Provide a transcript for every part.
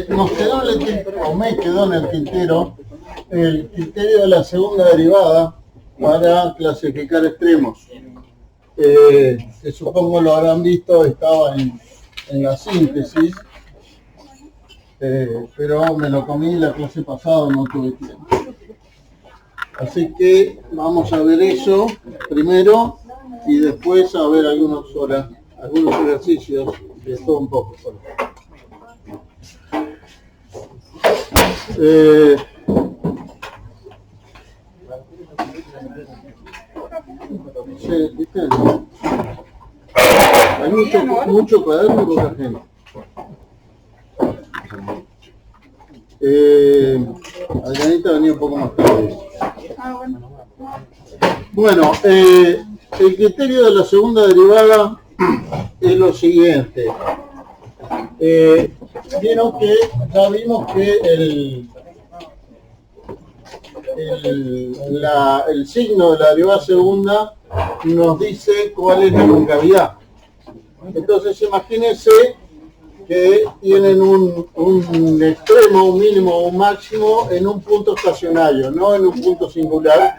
Nos quedó en el tintero, o me quedó en el tintero, el criterio de la segunda derivada para clasificar extremos. Que supongo lo habrán visto, estaba en la síntesis, pero me lo comí la clase pasada, no tuve tiempo. Así que vamos a ver eso primero y después a ver algunos ejercicios de todo un poco. ¿Viste? Hay mucho cuaderno y poca gente. Adrianita venía un poco más tarde. Bueno, el criterio de la segunda derivada es lo siguiente. Vieron que ya vimos que el signo de la derivada segunda nos dice cuál es la concavidad. Entonces imagínense que tienen un extremo, un mínimo o un máximo en un punto estacionario, no en un punto singular,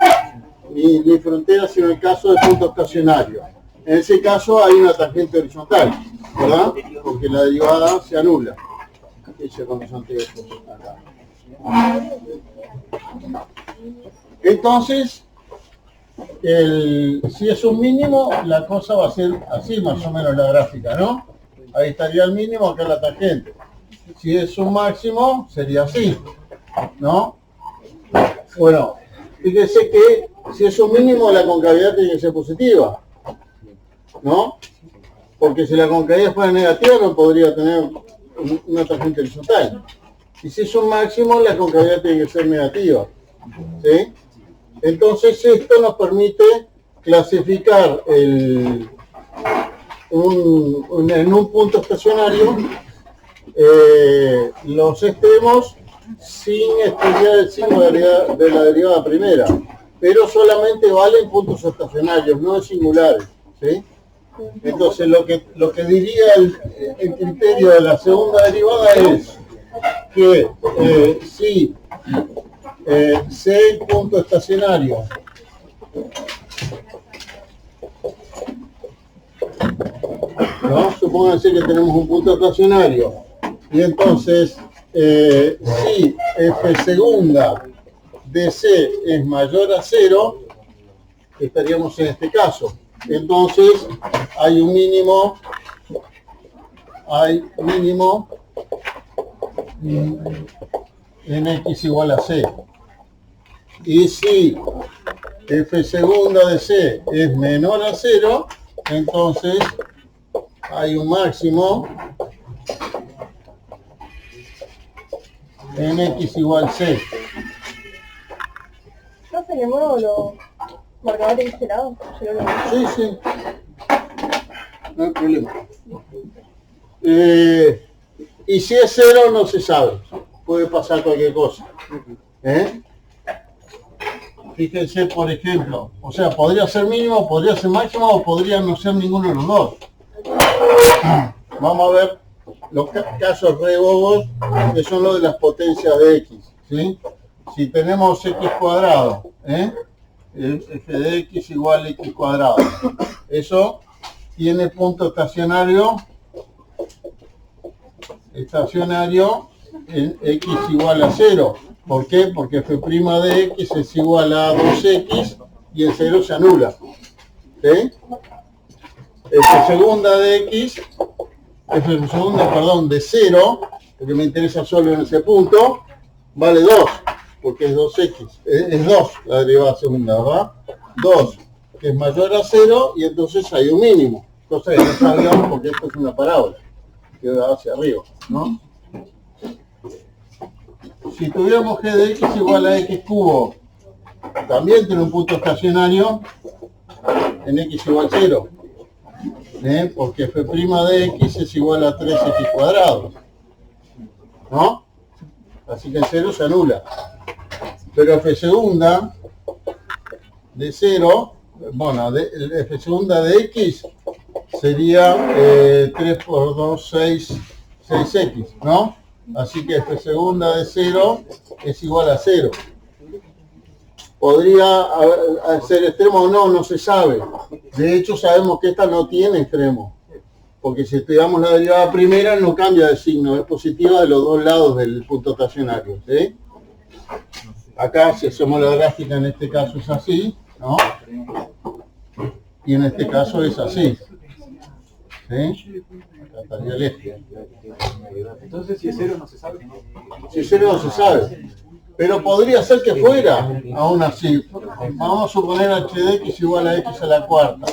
ni frontera, sino en el caso de punto estacionario. En ese caso hay una tangente horizontal, ¿verdad? Porque la derivada se anula. Entonces, si es un mínimo, la cosa va a ser así más o menos la gráfica, ¿no? Ahí estaría el mínimo, acá la tangente. Si es un máximo, sería así, ¿no? Bueno, fíjense que si es un mínimo, la concavidad tiene que ser positiva, ¿no? Porque si la concavidad fuera negativa, no podría tener una tangente horizontal. Y si es un máximo, la concavidad tiene que ser negativa, ¿sí? Entonces esto nos permite clasificar en un punto estacionario los extremos sin estudiar el signo de la derivada primera, pero solamente valen puntos estacionarios, no singulares, ¿sí? Entonces lo que diría el criterio de la segunda derivada es que si C punto estacionario ¿no? Supónganse que tenemos un punto estacionario y entonces si F segunda de C es mayor a 0, estaríamos en este caso. Entonces hay mínimo en X igual a C. Y si F segunda de C es menor a 0, entonces hay un máximo en X igual C. ¿No se llamó los marcadores de este lado? Sí, sí. No hay problema. Y si es 0 no se sabe. Puede pasar cualquier cosa. Fíjense, por ejemplo, o sea, podría ser mínimo, podría ser máximo o podría no ser ninguno de los dos. Vamos a ver los casos re bobos que son los de las potencias de X, ¿sí? Si tenemos X cuadrado, f de X igual a X cuadrado, eso tiene punto estacionario en X igual a 0. ¿Por qué? Porque f' de X es igual a 2X y en 0 se anula. ¿Sí? F segunda de X, F segunda, perdón, de 0, porque me interesa solo en ese punto, vale 2, porque es 2X. Es 2 la derivada segunda, ¿verdad? 2, que es mayor a 0, y entonces hay un mínimo. Cosa que no sabíamos porque esto es una parábola, que va hacia arriba, ¿no? Si tuviéramos g de x igual a x cubo, también tiene un punto estacionario en x igual 0, porque f' de x es igual a 3x cuadrado, ¿no? Así que en 0 se anula. Pero f segunda de 0, bueno, f segunda de x sería 3 por 2, 6, 6x, ¿no? Así que f segunda de 0 es igual a 0. ¿Podría ser extremo o no? No se sabe. De hecho, sabemos que esta no tiene extremo. Porque si estudiamos la derivada primera, no cambia de signo. Es positiva de los dos lados del punto estacionario. ¿Sí? Acá, si hacemos la gráfica, en este caso es así, ¿no? Y en este caso es así. ¿Sí? Acá estaría el eje. Entonces, si es 0 no se sabe. Si es 0 no se sabe. Pero podría ser que fuera, aún así. Vamos a suponer h de x igual a x a la cuarta.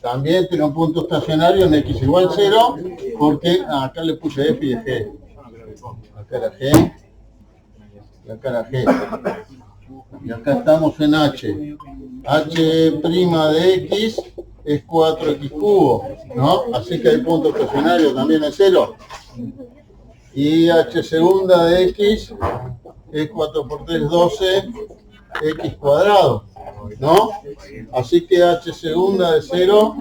También tiene un punto estacionario en x igual 0, porque acá le puse f y g. Acá era g, y acá era g. Y acá estamos en h. h' de x es 4x cubo, ¿no? Así que el punto estacionario también es 0. Y h segunda de x es 4 por 3, 12, x cuadrado, ¿no? Así que h segunda de 0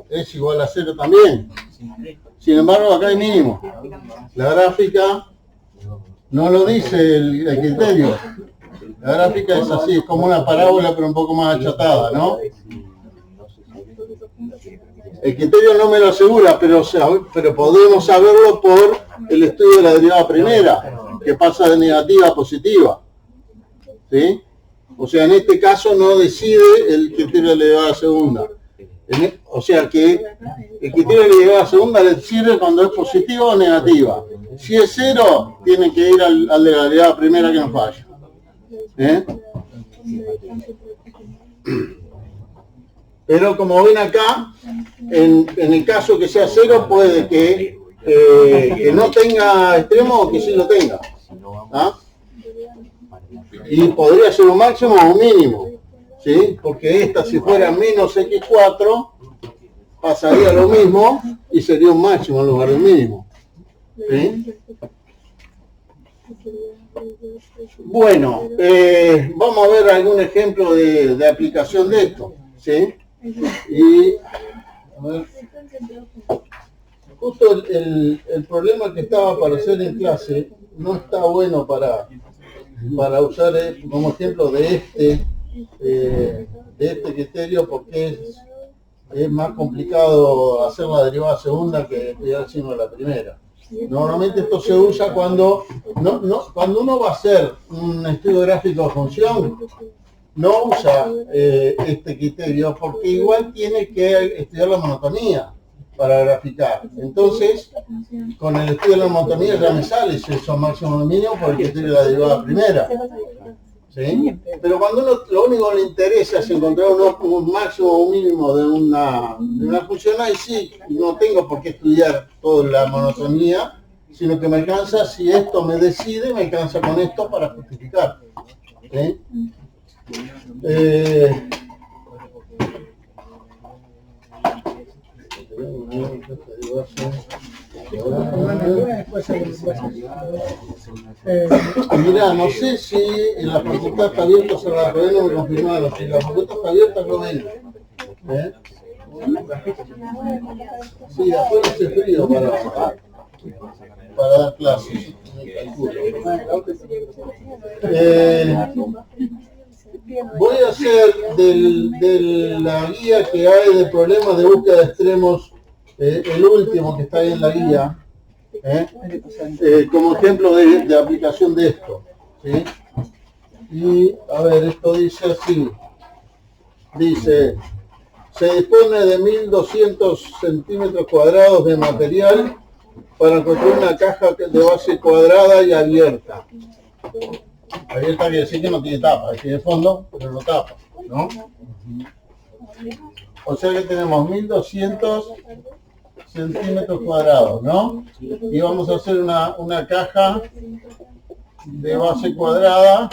es igual a 0 también. Sin embargo, acá hay mínimo. La gráfica no lo dice el criterio. La gráfica es así, es como una parábola, pero un poco más achatada, ¿no? El criterio no me lo asegura, pero podemos saberlo por el estudio de la derivada primera, que pasa de negativa a positiva. ¿Sí? O sea, en este caso no decide el criterio de la derivada segunda. O sea que el criterio de la derivada segunda le sirve cuando es positiva o negativa. Si es 0, tiene que ir al de la derivada primera que no falla. ¿Eh? Pero como ven acá, en el caso que sea 0, puede que no tenga extremo o que sí lo tenga. ¿Ah? Y podría ser un máximo o un mínimo, ¿sí? Porque esta, si fuera menos x4, pasaría lo mismo y sería un máximo en lugar de un mínimo. ¿Sí? Bueno, vamos a ver algún ejemplo de aplicación de esto, ¿sí? Y, a ver, justo el problema que estaba para hacer en clase no está bueno para usar como ejemplo de este criterio, porque es más complicado hacer la derivada segunda que estudiar el signo de la primera. Normalmente esto se usa cuando uno va a hacer un estudio gráfico de función, no usa este criterio porque igual tiene que estudiar la monotonía para graficar. Entonces, con el estudio de la monotonía ya me sale si son máximo o mínimo por el criterio de la derivada primera. ¿Sí? Pero cuando uno lo único que le interesa es encontrar un máximo o un mínimo de una función, ahí sí, no tengo por qué estudiar toda la monotonía, sino que me alcanza, si esto me decide, me alcanza con esto para justificar. ¿Sí? Mirá, no sé si en la facultad está abierta o cerrada, pero no me confirmaron. Si la facultad está abierta, no vengo. Sí, afuera hace frío para dar clases. Voy a hacer de la guía que hay de problemas de búsqueda de extremos, el último que está ahí en la guía, como ejemplo de aplicación de esto. ¿Sí? Y, a ver, esto dice así. Dice, se dispone de 1200 centímetros cuadrados de material para construir una caja de base cuadrada y abierta. Abierta quiere decir que no tiene tapa, tiene fondo, pero no tapa, ¿no? O sea que tenemos 1200 centímetros cuadrados, ¿no? Y vamos a hacer una caja de base cuadrada.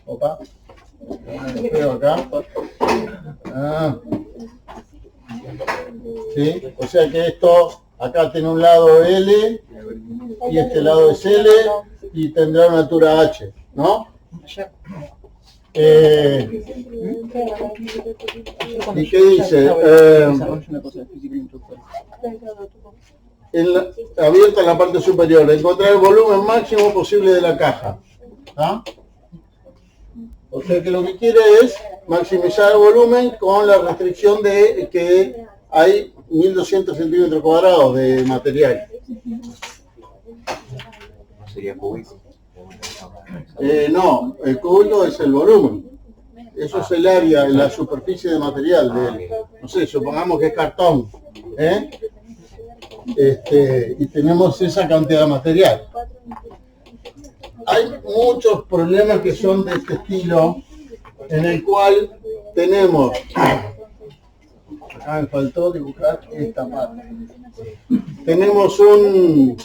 Opa. Espero acá. ¿Sí? O sea que esto, acá tiene un lado L y este lado es L y tendrá una altura H, ¿no? ¿Y qué dice? Abierta en la parte superior, encontrar el volumen máximo posible de la caja. ¿Ah? O sea que lo que quiere es maximizar el volumen con la restricción de que hay 1200 centímetros cuadrados de material. Sería cúbico. No, el cúbico es el volumen. Eso es el área, la superficie de material. No sé, supongamos que es cartón. Y tenemos esa cantidad de material. Hay muchos problemas que son de este estilo, en el cual tenemos, acá me faltó dibujar esta parte, tenemos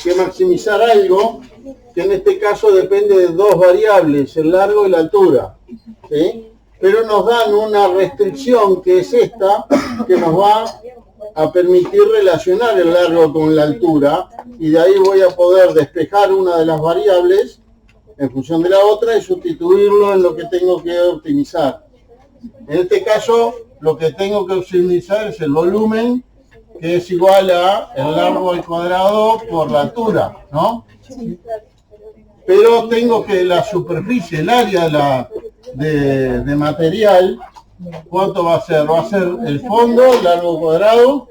que maximizar algo que en este caso depende de dos variables, el largo y la altura, ¿sí? Pero nos dan una restricción que es esta, que nos va a permitir relacionar el largo con la altura, y de ahí voy a poder despejar una de las variables en función de la otra y sustituirlo en lo que tengo que optimizar. En este caso, lo que tengo que optimizar es el volumen, que es igual a el largo al cuadrado por la altura, ¿no? Pero tengo que la superficie, el área de material, ¿cuánto va a ser? Va a ser el fondo, largo cuadrado,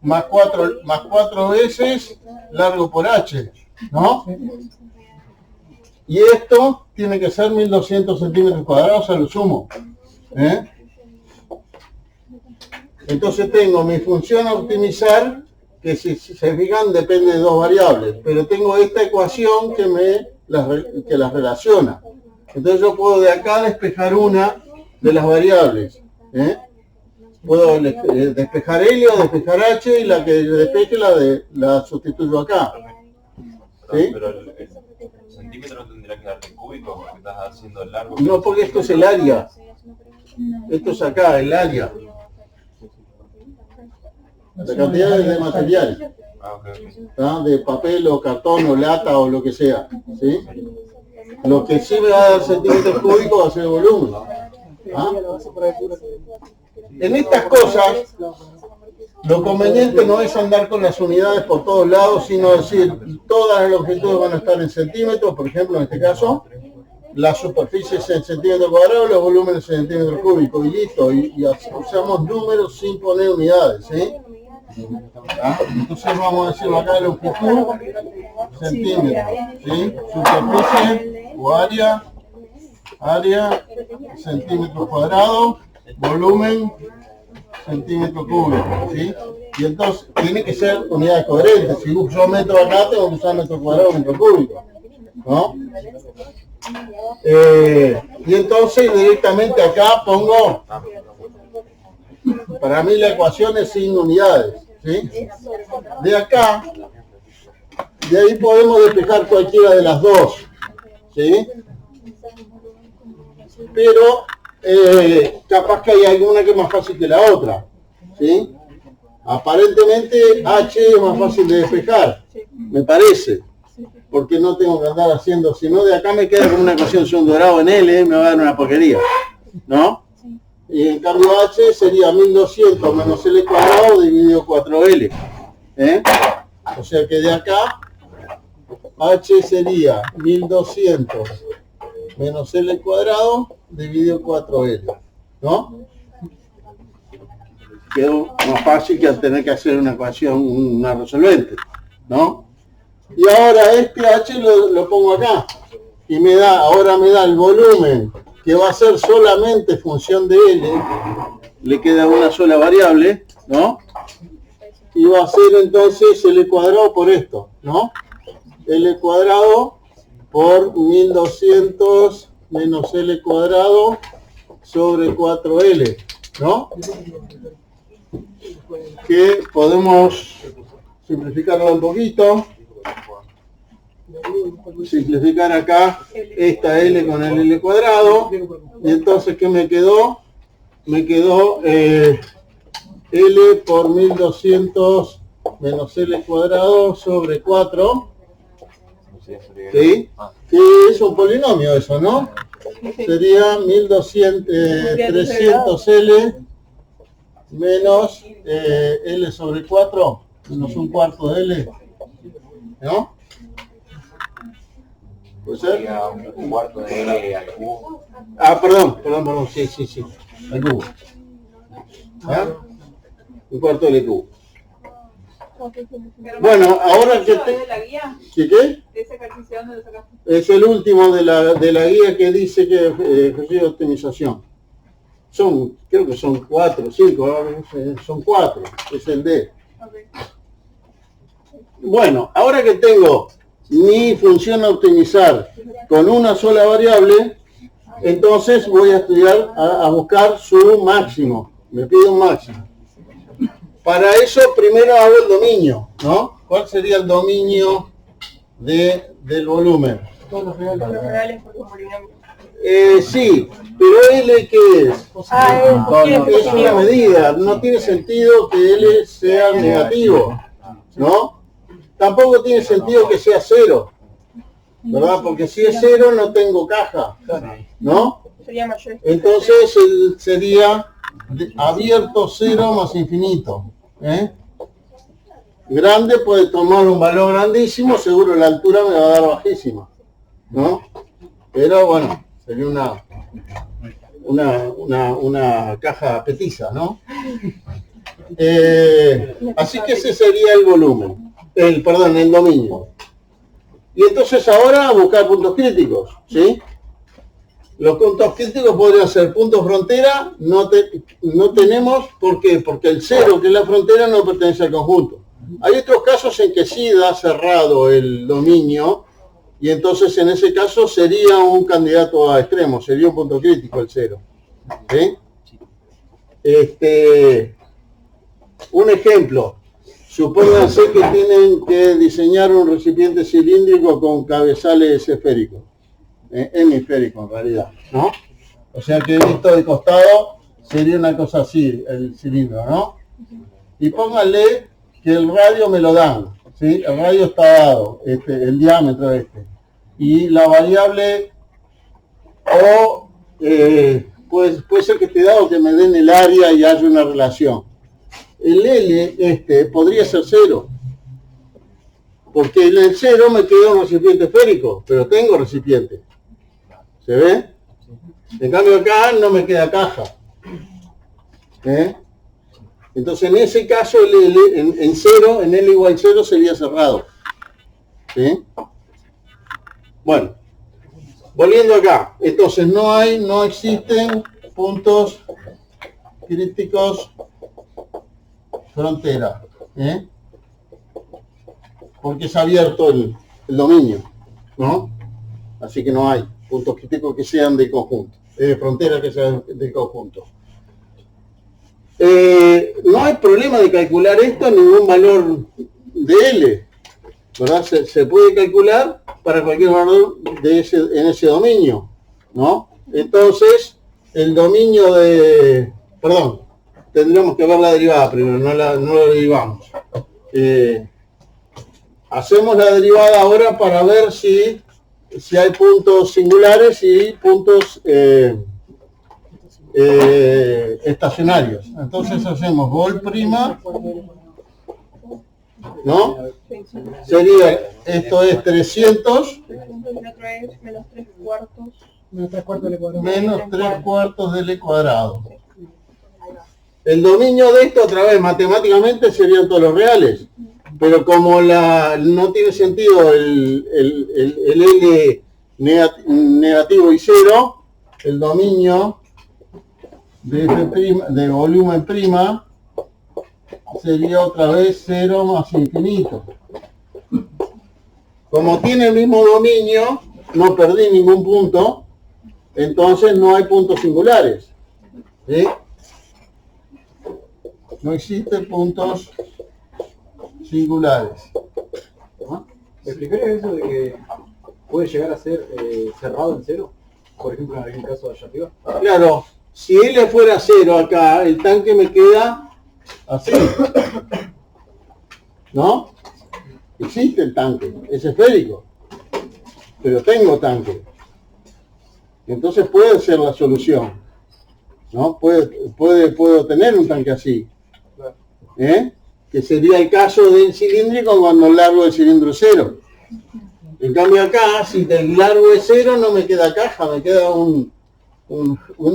más 4 veces largo por h, ¿no? Y esto tiene que ser 1200 centímetros cuadrados a lo sumo. Entonces tengo mi función a optimizar, que si se fijan depende de dos variables, pero tengo esta ecuación que las relaciona. Entonces yo puedo de acá despejar una de las variables. Puedo despejar L o despejar H, y la que despeje la sustituyo acá. ¿Sí? Pero el centímetro no tendría que darte en cúbico porque estás haciendo el largo. No, porque esto es el área. Esto es acá, el área. La cantidad de material. ¿Ah? De papel o cartón o lata o lo que sea. ¿Sí? Lo que sí me va a dar centímetros cúbicos va a ser el volumen. ¿Ah? En estas cosas, lo conveniente no es andar con las unidades por todos lados, sino decir, todas las longitudes van a estar en centímetros, por ejemplo, en este caso, las superficies en centímetros cuadrados, los volúmenes en centímetros cúbicos, y listo, y usamos números sin poner unidades, ¿sí? ¿Ah? Entonces vamos a decirlo acá, longitud, centímetros, ¿sí? Superficie o área, centímetros cuadrados, volumen, centímetro cúbico, ¿sí? Y entonces tiene que ser unidades coherentes. Si uso metro acá, tengo que usar metro cuadrado o metro cúbico, ¿no? Y entonces directamente acá pongo, para mí la ecuación es sin unidades, ¿sí? De acá, de ahí podemos despejar cualquiera de las dos, ¿sí? Pero capaz que hay alguna que es más fácil que la otra, ¿sí? Aparentemente H es más fácil de despejar, me parece, porque no tengo que andar haciendo, si no de acá me queda como una ecuación segundo grado en L, me va a dar una porquería, ¿no? Y en cambio H sería 1200 menos L cuadrado dividido 4L, o sea que de acá H sería 1200 menos L cuadrado dividido 4L, ¿no? Quedó más fácil que al tener que hacer una ecuación, una resolvente, ¿no? Y ahora este H lo pongo acá, y ahora me da el volumen, que va a ser solamente función de L, le queda una sola variable, ¿no? Y va a ser entonces L cuadrado por esto, ¿no? L cuadrado por 1200 menos L cuadrado sobre 4L, ¿no? Que podemos simplificarlo un poquito. Simplificar acá esta L con el L cuadrado. Y entonces, ¿qué me quedó? Me quedó L por 1200 menos L cuadrado sobre 4. ¿Sí? Que es un polinomio eso, ¿no? sería 300L menos L sobre 4, menos un cuarto de L, ¿no? ¿Puede ser? Sería un cuarto de L al cubo. Ah, perdón, sí, al cubo. ¿Ah? Un cuarto de L cubo. Bueno, ahora que de la guía, ¿Qué? de ese ejercicio, ¿dónde lo sacaste? Es el último de la guía que dice que ejercicio de optimización. Creo que son 4, 5, son 4, es el D. Okay. Bueno, ahora que tengo mi función a optimizar con una sola variable, entonces voy a estudiar, a buscar su máximo. Me pide un máximo. Para eso primero hago el dominio, ¿no? ¿Cuál sería el dominio del volumen? Todos los Los reales. reales por un polinomio. Sí, pero L ¿qué es? Es una medida, no tiene sentido que L sea negativo, ¿no? Tampoco tiene sentido que sea 0, ¿verdad? Porque si es 0 no tengo caja, ¿no? Sería mayor. Entonces sería abierto 0 más infinito, ¿eh? Grande puede tomar un valor grandísimo, seguro la altura me va a dar bajísima, ¿no? Pero bueno, sería una caja petiza, ¿no? Así que ese sería el volumen, el dominio. Y entonces ahora buscar puntos críticos, ¿sí? Los puntos críticos podrían ser puntos frontera, no tenemos, ¿por qué? Porque el 0, que es la frontera, no pertenece al conjunto. Hay otros casos en que sí da cerrado el dominio, y entonces en ese caso sería un candidato a extremo, sería un punto crítico el 0. ¿Sí? Un ejemplo, supónganse que tienen que diseñar un recipiente cilíndrico con cabezales esféricos, hemisféricos en realidad, ¿no? O sea que visto de costado sería una cosa así, el cilindro, ¿no? Y pónganle que el radio me lo dan, ¿sí? El radio está dado, el diámetro y la variable o puede ser que esté dado que me den el área y haya una relación. El L podría ser 0, porque en el 0 me queda un recipiente esférico, pero tengo recipiente. ¿Se ve? En cambio acá no me queda caja. Entonces en ese caso el L en 0, en L igual 0 sería cerrado. ¿Sí? Bueno, volviendo acá, entonces no existen puntos críticos frontera, porque es abierto el dominio, ¿no? Así que no hay puntos críticos que sean de conjunto, frontera que sean de conjunto. No hay problema de calcular esto en ningún valor de L, ¿verdad? Se puede calcular para cualquier valor en ese dominio, ¿no? Entonces, el dominio tendríamos que ver la derivada primero, no la derivamos. Hacemos la derivada ahora para ver si hay puntos singulares y puntos estacionarios. Entonces hacemos vol prima, ¿no? Sería, esto es 300 menos 3 cuartos. Menos 3 cuartos del cuadrado. menos 3 cuartos de L cuadrado. El dominio de esto, otra vez, matemáticamente serían todos los reales, pero como no tiene sentido el L negativo y 0, el dominio de volumen prima sería otra vez 0 más infinito. Como tiene el mismo dominio, no perdí ningún punto, entonces no hay puntos singulares, ¿sí? No existen puntos singulares. ¿Me explicarías eso de que puede llegar a ser cerrado en 0? Por ejemplo, en algún caso de allá arriba. Claro, si L fuera 0 acá, el tanque me queda así, ¿no? Existe el tanque, es esférico, pero tengo tanque. Entonces puede ser la solución, ¿no? Puedo tener un tanque así, ¿eh? Que sería el caso del cilíndrico cuando el largo del cilindro es 0. En cambio acá, si el largo es 0, no me queda caja, me queda un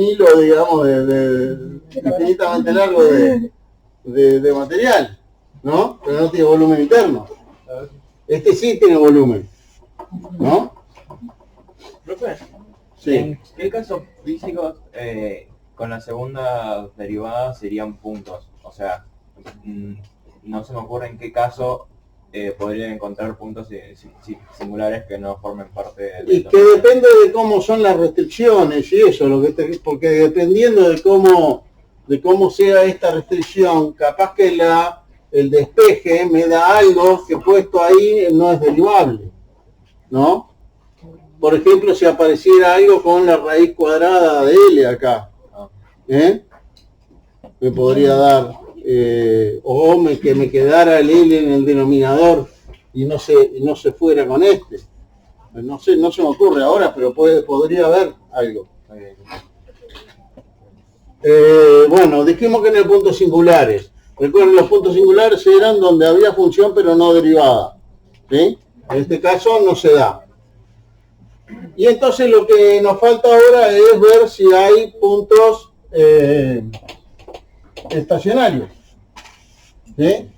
hilo, digamos, de infinitamente largo de material, ¿no? Pero no tiene volumen interno. Este sí tiene volumen, ¿no? Profe, Sí. ¿en qué casos físicos con la segunda derivada serían puntos? O sea, no se me ocurre en qué caso podrían encontrar puntos singulares que no formen parte de... Y que depende de cómo son las restricciones y eso, porque dependiendo de cómo sea esta restricción, capaz que el despeje me da algo que puesto ahí no es derivable, ¿no? Por ejemplo, si apareciera algo con la raíz cuadrada de L acá, me podría dar, que me quedara el L en el denominador y no se fuera con este. No sé, no se me ocurre ahora, pero podría haber algo. Bueno, dijimos que en el puntos singulares. Recuerden, los puntos singulares eran donde había función pero no derivada, ¿sí? En este caso no se da. Y entonces lo que nos falta ahora es ver si hay puntos estacionarios, ¿sí?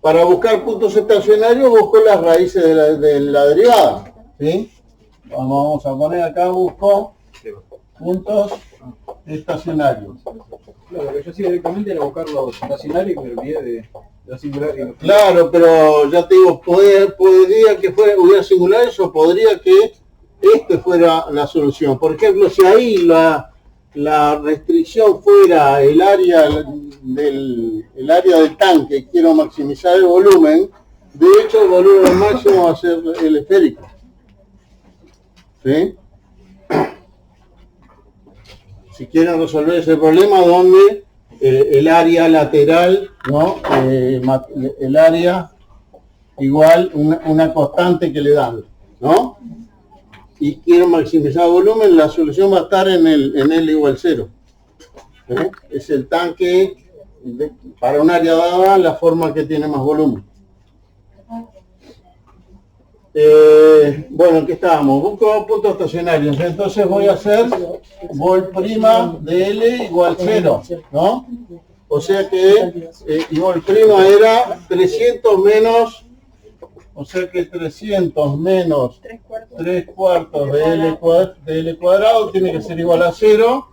Para buscar puntos estacionarios busco las raíces de la derivada, ¿sí? Vamos a poner acá, busco puntos estacionarios. Claro, lo que yo hacía directamente era buscar los estacionarios y me olvidé de los singulares. Claro, pero ya te digo, podría que hubiera singulares o podría que este fuera la solución. Por ejemplo, si ahí la restricción fuera el área del tanque, quiero maximizar el volumen, de hecho el volumen máximo va a ser el esférico, ¿sí? Si quieren resolver ese problema donde el área lateral, ¿no? El área igual una constante que le dan, ¿no? Y quiero maximizar volumen, la solución va a estar en L igual 0. Es el tanque para un área dada la forma que tiene más volumen. Bueno, aquí estábamos, busco puntos estacionarios, entonces voy a hacer vol' de L igual 0, ¿no? O sea que y vol' era 300 menos, o sea que 300 menos 3 cuartos de L cuadrado tiene que ser igual a 0,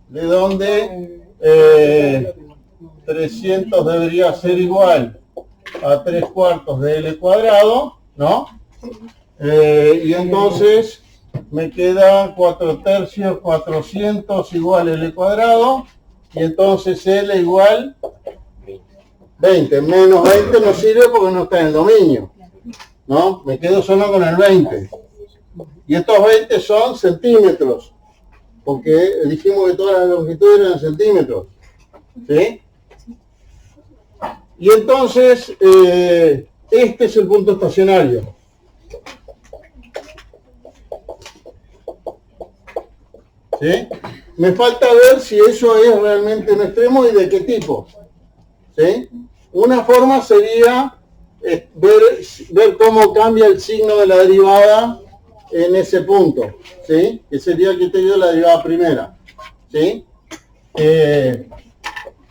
de donde 300 debería ser igual a 3 cuartos de L cuadrado, ¿no? Y entonces me queda 4 tercios, 400 igual L cuadrado, y entonces L igual 20, menos 20 no sirve porque no está en el dominio, ¿no? Me quedo solo con el 20. Y estos 20 son centímetros, porque dijimos que todas las longitudes eran centímetros, ¿sí? Y entonces, este es el punto estacionario. ¿Sí? Me falta ver si eso es realmente un extremo y de qué tipo, ¿sí? Una forma sería ver cómo cambia el signo de la derivada en ese punto, ¿sí? Que sería el criterio de la derivada primera, ¿sí?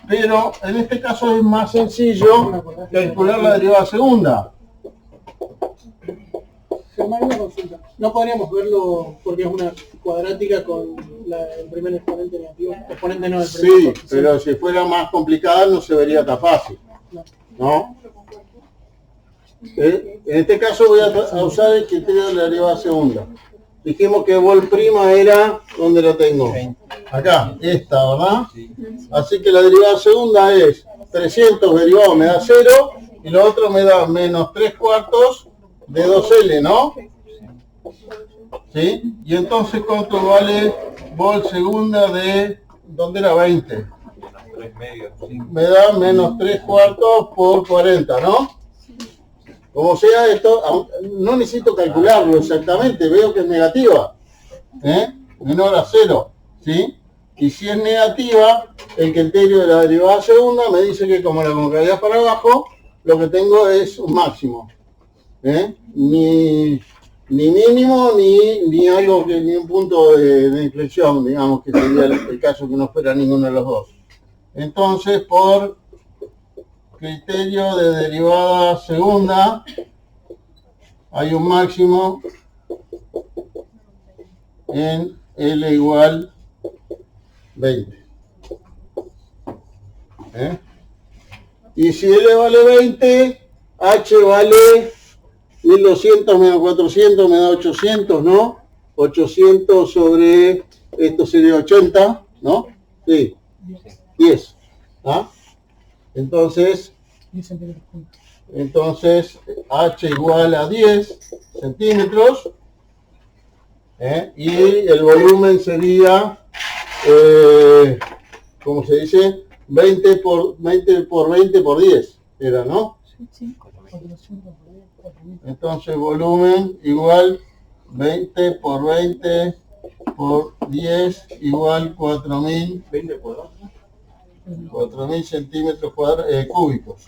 Pero en este caso es más sencillo calcular la derivada segunda. Germán, una consulta. No podríamos verlo porque es una cuadrática con el primer exponente negativo. Exponente no, el primer Sí, pero si fuera más complicada no se vería tan fácil, ¿no? En este caso voy a usar el criterio de la derivada segunda. Dijimos que vol' era, ¿dónde lo tengo? Acá, esta, ¿verdad? Así que la derivada segunda es 300 derivado me da 0 y lo otro me da menos 3 cuartos de 2L, ¿no? ¿Sí? Y entonces ¿cuánto vale vol' segunda de, ¿dónde era 20? Me da menos 3 cuartos por 40, ¿no? Como sea esto, no necesito calcularlo exactamente, veo que es negativa. menor a 0, ¿sí? Y si es negativa, el criterio de la derivada segunda me dice que como la concavidad para abajo, lo que tengo es un máximo. Ni mínimo, ni algo que, ni un punto de inflexión, digamos, que sería el caso que no fuera ninguno de los dos. Entonces, por criterio de derivada segunda, hay un máximo en L igual 20. Y si L vale 20, H vale 1200 menos 400 me da 800, ¿no? 800 sobre, esto sería 80, ¿no? Sí, 10. ¿Ah? Entonces, H igual a 10 centímetros, y el volumen sería, ¿cómo se dice? 20 por 20 por 10, era, ¿no? Entonces volumen igual 20 por 20 por 10 igual 4000 centímetros cúbicos.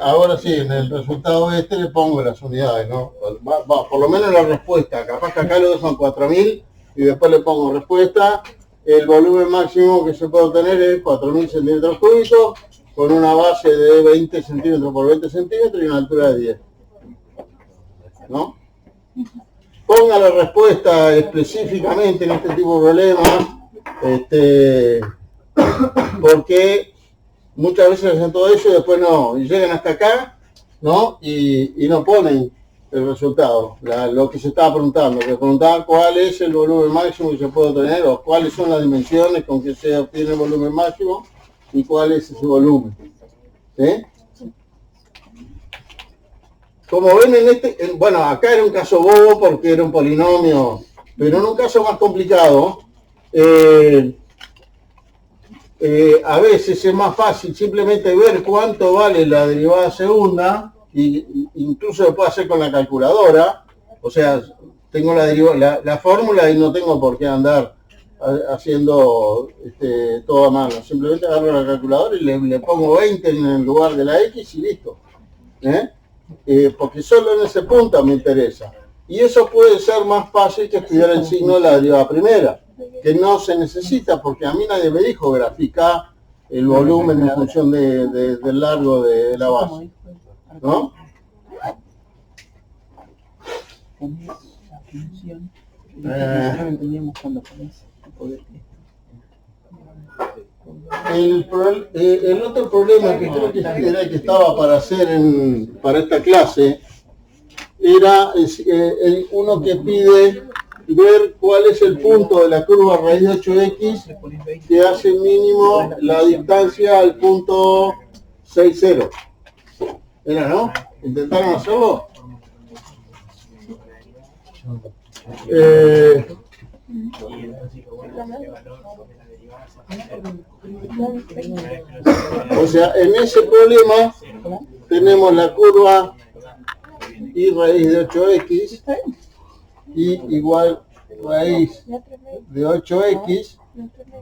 Ahora sí, en el resultado este le pongo las unidades, ¿no? Por lo menos la respuesta, capaz que acá lo dejan 4000 y después le pongo respuesta. El volumen máximo que se puede obtener es 4000 centímetros cúbicos con una base de 20 centímetros por 20 centímetros y una altura de 10. ¿No? Ponga la respuesta específicamente en este tipo de problemas, porque muchas veces hacen todo eso y después no, y llegan hasta acá, ¿no? Y no ponen el resultado, lo que se estaba preguntando, que preguntaba cuál es el volumen máximo que se puede obtener, o cuáles son las dimensiones con que se obtiene el volumen máximo y cuál es ese volumen. Como ven bueno, acá era un caso bobo porque era un polinomio, pero en un caso más complicado, a veces es más fácil simplemente ver cuánto vale la derivada segunda, y incluso lo puedo hacer con la calculadora, o sea, tengo la fórmula y no tengo por qué andar haciendo todo a mano, simplemente agarro la calculadora y le pongo 20 en el lugar de la X y listo, porque solo en ese punto me interesa, y eso puede ser más fácil que estudiar el signo de la derivada primera, que no se necesita, porque a mí nadie me dijo graficar el volumen en función del largo de la base, ¿no? El otro problema que creo que era el que estaba para hacer para esta clase era uno que pide ver cuál es el punto de la curva raíz de 8x que hace mínimo la distancia al punto 60. ¿Era, no? ¿Intentaron hacerlo? O sea, en ese problema tenemos la curva y raíz de 8x y igual raíz de 8x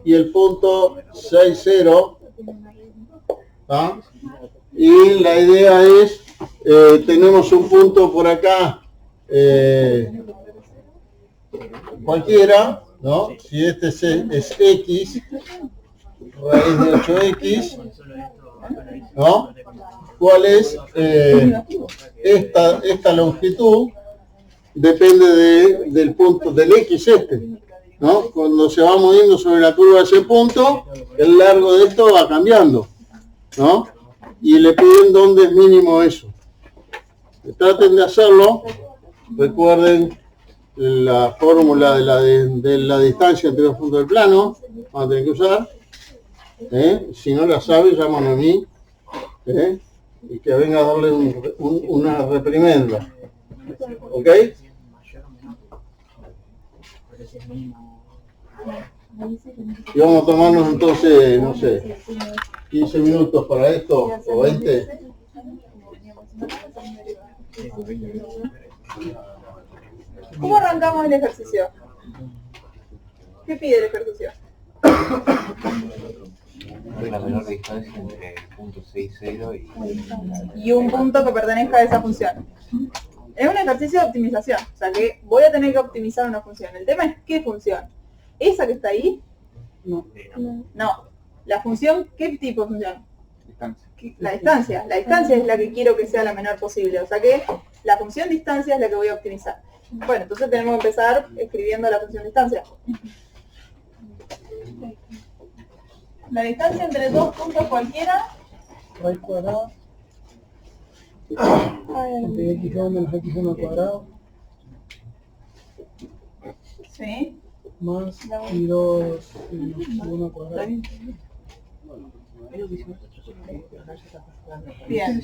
y el punto 60, ¿ah? Y la idea es, tenemos un punto por acá, cualquiera, ¿no? Si este es x, raíz de 8x, ¿no? ¿Cuál es esta longitud? Depende del punto, del x ¿no? Cuando se va moviendo sobre la curva de ese punto, el largo de esto va cambiando, ¿no? Y le piden dónde es mínimo eso. Traten de hacerlo. Recuerden la fórmula de la distancia entre los puntos del plano. Van a tener que usar. Si no la sabe, llaman a mí. Y que venga a darle una reprimenda. ¿Ok? Y vamos a tomarnos entonces, no sé, 15 minutos para esto, o 20. ¿Cómo arrancamos el ejercicio? pide el ejercicio? La menor distancia entre el punto 6,0 Y un punto que pertenezca a esa función. Es un ejercicio de optimización, o sea que voy a tener que optimizar una función. El tema es qué función. ¿Esa que está ahí? No. No. La función, ¿qué tipo de función? Distancia. La distancia. La distancia es la que quiero que sea la menor posible. O sea que la función distancia es la que voy a optimizar. Bueno, entonces tenemos que empezar escribiendo la función distancia. La distancia entre dos puntos cualquiera. Raíz cuadrada de x2 menos x1 al cuadrado Sí. más y2 menos 1 al cuadrado. Bien.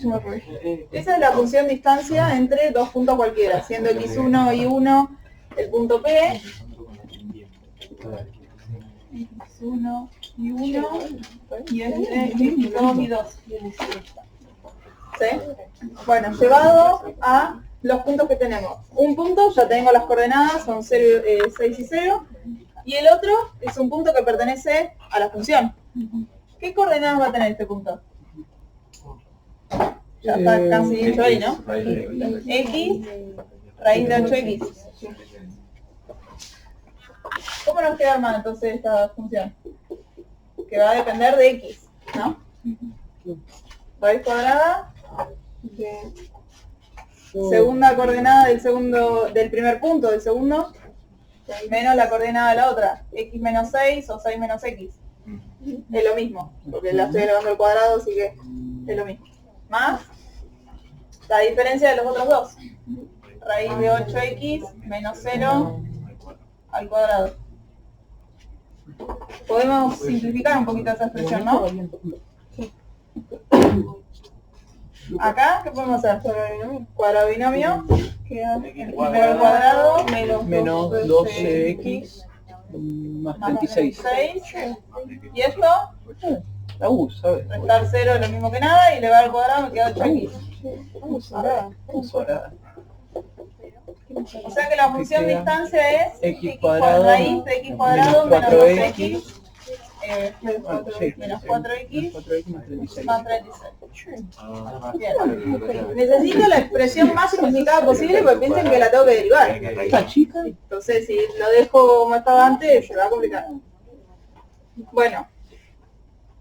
Esa es la función distancia entre dos puntos cualquiera, siendo x1 y 1 el punto P. X1 y 1 y x2 y 2. ¿Sí? Bueno, llevado a los puntos que tenemos. Un punto, ya tengo las coordenadas, son 0, 6 y 0. Y el otro es un punto que pertenece a la función. ¿Qué coordenadas va a tener este punto? Ya está casi dicho ahí, ¿no? X, raíz de 8x. ¿Cómo nos queda armada entonces esta función? Que va a depender de x, ¿no? Raíz cuadrada de segunda coordenada del primer punto del segundo menos la coordenada de la otra, x menos 6 o 6 menos x. Es lo mismo, porque la estoy elevando al cuadrado, así que es lo mismo. Más la diferencia de los otros dos. Raíz de 8x menos 0 al cuadrado. Podemos simplificar un poquito esa expresión, ¿no? Acá, ¿qué podemos hacer? Cuadrado binomio, queda el primero al cuadrado menos 12x más 36. Y esto, La U, ¿sabes? restar 0 es lo mismo que nada y elevar al cuadrado me queda 8x. Sobrada. O sea que la función queda distancia es x cuadrado raíz de x cuadrado menos 4x 2x menos 4x 4x más 36. más 36. Bien. Necesito la expresión más simplificada posible porque piensen que la tengo que derivar. Esta chica, Entonces si lo dejo como estaba antes se va a complicar. Bueno,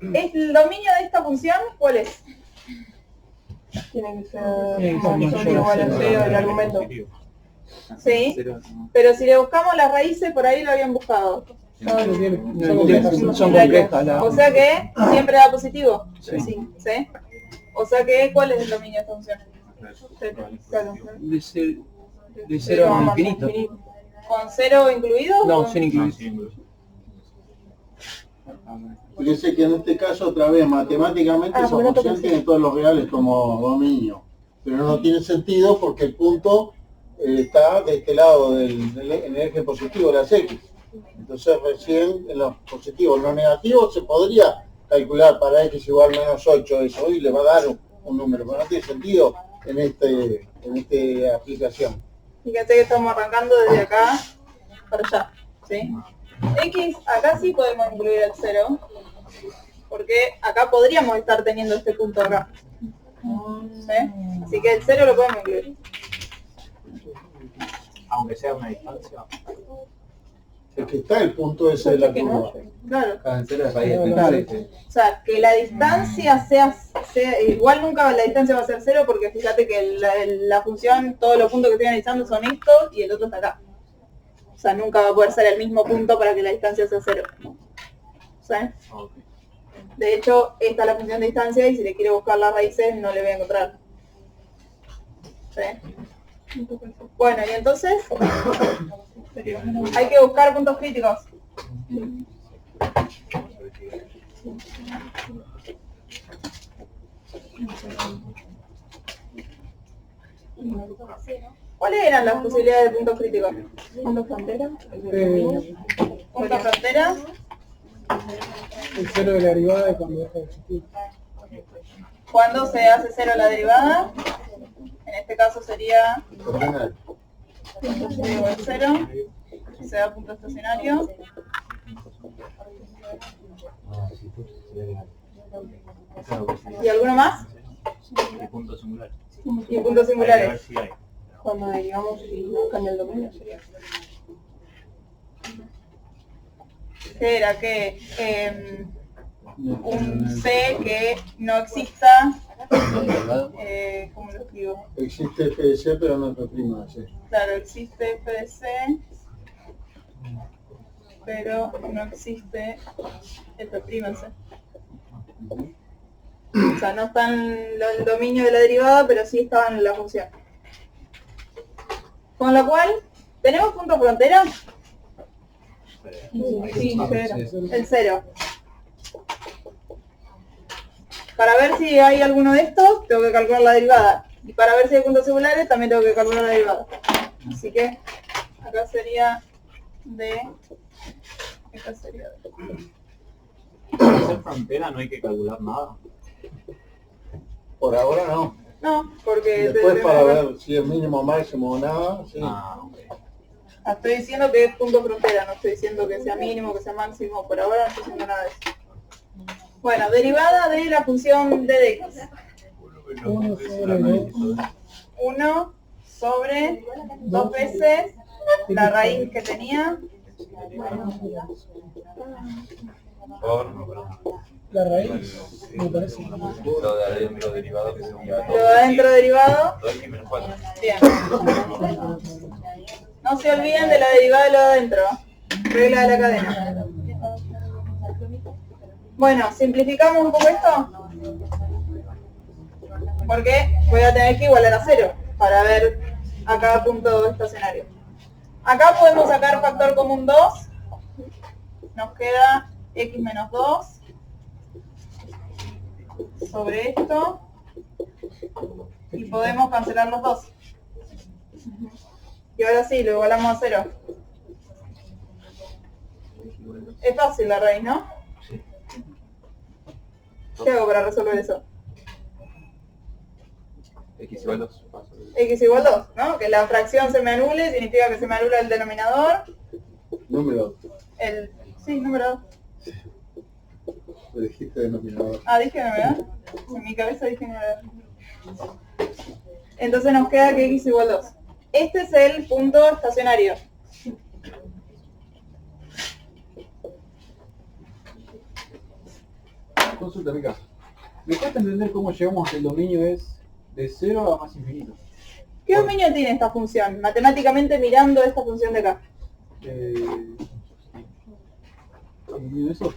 ¿el dominio de esta función cuál es? Tiene que ser mayor o igual a 0 el argumento. Sí, pero si le buscamos las raíces, por ahí lo habían buscado. son complejas. O sea que siempre da positivo. Sí. ¿Sí? O sea que, ¿cuál es el dominio de esta función? Claro. De 0 a infinito. ¿Con 0 incluido? No, sin incluir. Fíjese que en este caso, otra vez, matemáticamente esa función tiene todos los reales como dominio, pero no tiene sentido porque el punto está de este lado en el eje positivo de las X. Entonces recién en los positivos, en los negativos se podría calcular para X igual menos 8 eso y le va a dar un número, pero no tiene sentido en esta aplicación. Fíjate que estamos arrancando desde acá para allá, ¿sí? X, acá sí podemos incluir el 0, porque acá podríamos estar teniendo este punto acá. ¿Sí? Así que el 0 lo podemos incluir. Aunque sea una distancia. Es que está el punto ese de la curva. Claro. Cada cero es raíz de 36. O sea, que la distancia sea igual nunca la distancia va a ser 0 porque fíjate que la función, todos los puntos que estoy analizando son estos y el otro está acá. O sea, nunca va a poder ser el mismo punto para que la distancia sea 0. ¿Sí? De hecho, esta es la función de distancia y si le quiero buscar las raíces no le voy a encontrar. ¿Sí? Bueno, y entonces hay que buscar puntos críticos. ¿Cuáles eran las posibilidades de puntos críticos? ¿Punto frontera? ¿Punto frontera? El 0 de la derivada de cuando deja de existir. ¿Cuándo se hace 0 la derivada? En este caso sería Ordenal. 0, se da punto estacionario. Ah, sí, punto singular. Claro, pues sí. ¿Y alguno más? Y puntos singulares. Y puntos Hay que ver singulares. si hay. Cuando derivamos y no cambia el dominio sería. Que era que un C que no exista, ¿cómo lo escribo? Existe FDC, pero no F'C. Claro, existe F de C, pero no existe F'C. O sea, no está en el dominio de la derivada, pero sí estaba en la función. Con lo cual, ¿tenemos punto frontera? Sí, El 0. Para ver si hay alguno de estos, tengo que calcular la derivada. Y para ver si hay puntos singulares, también tengo que calcular la derivada. Así que acá sería D, acá sería D. Para hacer frontera no hay que calcular nada. Por ahora no. No, porque... Después para ver si es mínimo, máximo o nada, sí. Ah, ok. Estoy diciendo que es punto frontera, no estoy diciendo que sea mínimo, que sea máximo. Por ahora no estoy diciendo nada de eso. Bueno, derivada de la función d de x. 1 sobre 2 veces la raíz que tenía Por La raíz, me parece. lo de adentro derivado que sería lo de adentro derivado. 2x menos 4. Bien. No se olviden de la derivada de lo de adentro. Regla de la cadena. Bueno, simplificamos un poco esto. Porque voy a tener que igualar a 0 para ver a cada punto estacionario. Acá podemos sacar factor común 2. Nos queda x menos 2 sobre esto. Y podemos cancelar los dos. Y ahora sí, lo igualamos a 0. Es fácil la raíz, ¿no? Sí. ¿Qué hago para resolver eso? X igual 2. X igual 2, ¿no? Que la fracción se me anule, significa que se me anula el denominador. Número, Sí, número 2. lo dijiste denominador. Ah, dije denominador. En mi cabeza dije número 2. Entonces nos queda que X igual 2. Este es el punto estacionario. Consulta, Mica. ¿Me cuesta entender cómo llegamos a que el dominio es de 0 a más infinito? ¿Qué dominio tiene esta función? Matemáticamente mirando esta función de acá. ¿Dominio de eso?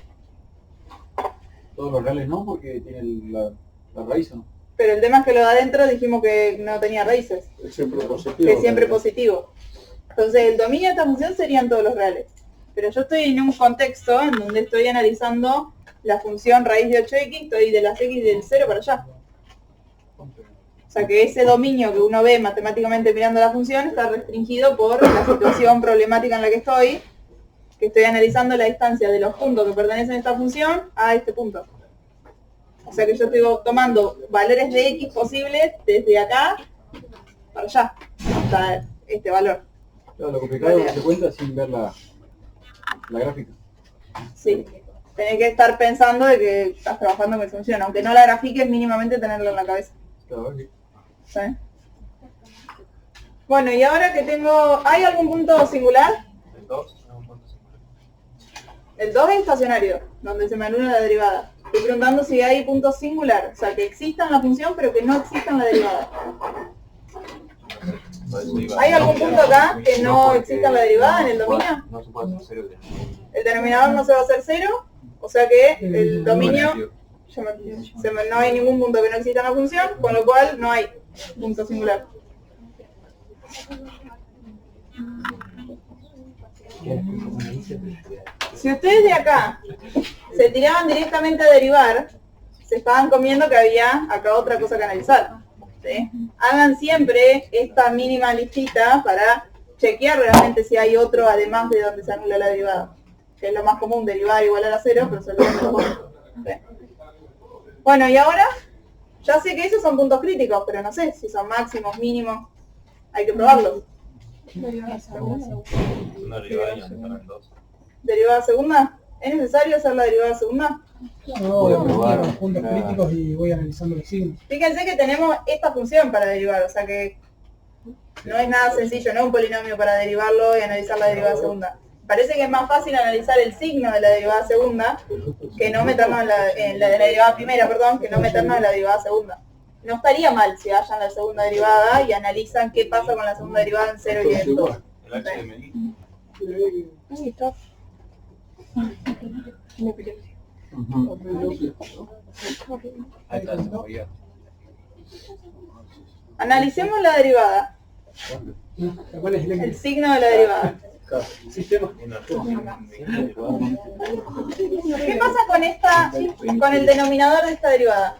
Todos los reales no, porque tiene la raíz, ¿o no? Pero el tema es que lo de adentro dijimos que no tenía raíces. Es siempre positivo. Que es siempre positivo. Entonces el dominio de esta función serían todos los reales. Pero yo estoy en un contexto en donde estoy analizando la función raíz de 8x, estoy de las x del 0 para allá. O sea que ese dominio que uno ve matemáticamente mirando la función está restringido por la situación problemática en la que estoy analizando la distancia de los puntos que pertenecen a esta función a este punto. O sea que yo estoy tomando valores de x posibles desde acá para allá, hasta este valor. Claro, lo complicado es que se cuenta sin ver la gráfica. Sí, tenés que estar pensando de que estás trabajando con esa función, aunque no la grafiques, mínimamente tenerlo en la cabeza. Claro, ok. ¿Sí? Bueno, y ahora que tengo... ¿Hay algún punto singular? El 2 es un punto singular. El 2 es estacionario, donde se me anula la derivada. Estoy preguntando si hay puntos singular, o sea, que exista en la función, pero que no exista en la derivada. Por eso iba. ¿Hay algún punto acá que no porque exista en la derivada en el dominio? No se puede hacer 0 de El denominador no se va a hacer 0, o sea que el dominio... no hay ningún punto que no exista en la función, con lo cual no hay punto singular. Si ustedes de acá se tiraban directamente a derivar, se estaban comiendo que había acá otra cosa que analizar. ¿Sí? Hagan siempre esta mínima listita para chequear realmente si hay otro además de donde se anula la derivada. Que es lo más común, derivar igualar a 0, pero se olvidan de los otros. ¿Sí? Bueno, y ahora, ya sé que esos son puntos críticos, pero no sé si son máximos, mínimos. Hay que probarlos. Una derivada y aumentar en 2. ¿Derivada segunda? ¿Es necesario hacer la derivada segunda? No, Voy a voy probar. los puntos críticos y voy analizando los signos. Fíjense que tenemos esta función para derivar, o sea que no es nada sencillo, no es un polinomio para derivarlo y analizar la derivada segunda. Parece que es más fácil analizar el signo de la derivada segunda que no meternos en la derivada primera, perdón, que no meternos en la derivada segunda. No estaría mal si hallan la segunda derivada y analizan qué pasa con la segunda derivada en 0 y en 2. El HMI. Ahí está, se movió. Analicemos la derivada, ¿Cuál es el signo de la derivada. sistema? ¿Qué pasa con el denominador de esta derivada?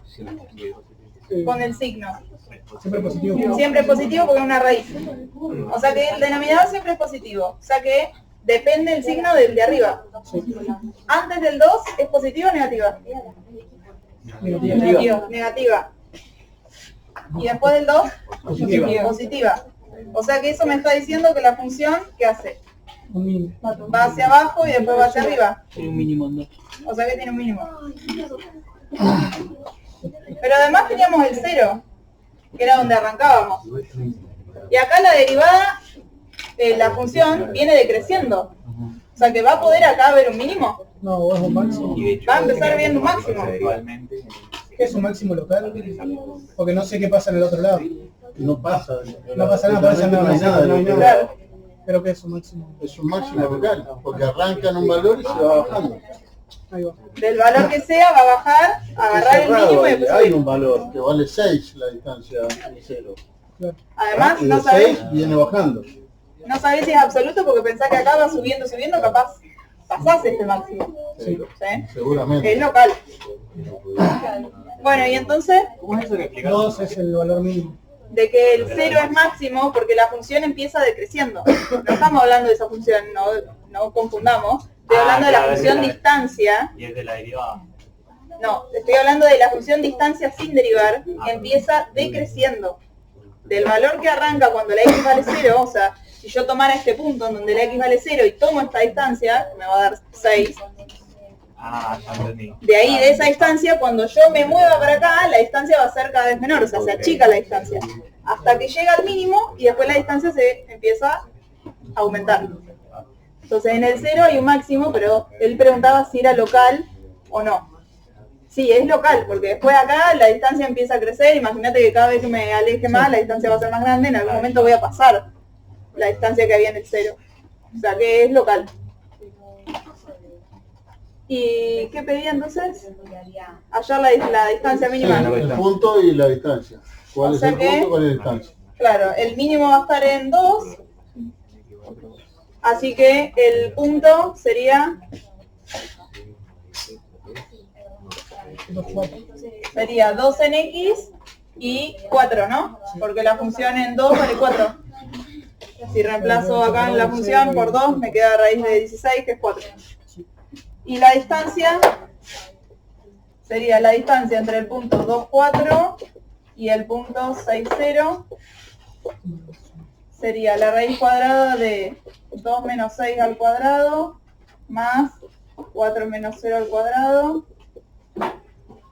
Con el signo. Siempre positivo. Siempre positivo porque es una raíz. O sea que el denominador siempre es positivo. O sea que depende el signo del de arriba. Antes del 2 es positiva o negativa. Negativa. Y después del 2, positiva. O sea que eso me está diciendo que la función, ¿qué hace? Un mínimo. Va hacia abajo y después va hacia arriba. Tiene un mínimo en 2. O sea que tiene un mínimo. Pero además teníamos el 0, que era donde arrancábamos. Y acá la derivada, la función, viene decreciendo. O sea que va a poder acá haber un mínimo. No, es un máximo. Y de hecho, Va a empezar viendo un máximo. Igualmente, ¿Qué es un máximo local? Porque no sé qué pasa en el otro lado. No pasa. No pasa nada, por eso no hay nada. No hay nada. Claro. Pero que es un máximo. Es un máximo local, porque arranca en un valor y se va bajando. Ahí va. Del valor que sea va a bajar, agarrar el Cerrado, mínimo y después hay subir. un valor que vale 6 la distancia de 0. Claro. Además, Y no de sabés 6 viene bajando. si es absoluto porque pensás que acá va subiendo, capaz pasás este máximo. Sí, ¿Sí? seguramente. Es local. Bueno, y entonces, ¿Cómo es eso que explicaron? 2 es el valor mínimo. de que el 0 es máximo porque la función empieza decreciendo. No estamos hablando de esa función, no confundamos. Estoy hablando de la claro, función es de la- distancia. Y es de la derivada. No, estoy hablando de la función distancia sin derivar, que empieza decreciendo. Del valor que arranca cuando la x vale 0, o sea, si yo tomara este punto en donde la x vale 0 y tomo esta distancia, me va a dar 6. Ah, ya entendí. De ahí, de esa distancia, cuando yo me mueva para acá, la distancia va a ser cada vez menor, o sea, se achica la distancia. Hasta que llega al mínimo y después la distancia se empieza a aumentar. Entonces en el 0 hay un máximo, pero él preguntaba si era local o no. Sí, es local, porque después acá la distancia empieza a crecer. Imagínate que cada vez que me aleje más, la distancia va a ser más grande. En algún momento voy a pasar la distancia que había en el 0. O sea que es local. ¿Y qué pedía entonces? Hallar la distancia mínima. Sí, el punto y la distancia. ¿Cuál O es sea el que- punto y cuál es la distancia? Claro, el mínimo va a estar en 2. Así que el punto sería 2 en x y 4, ¿no? Porque la función en 2 vale 4. Si reemplazo acá en la función por 2, me queda raíz de 16, que es 4. Y la distancia sería la distancia entre el punto 2, 4 y el punto 6, 0. Sería la raíz cuadrada de 2 menos 6 al cuadrado más 4 menos 0 al cuadrado.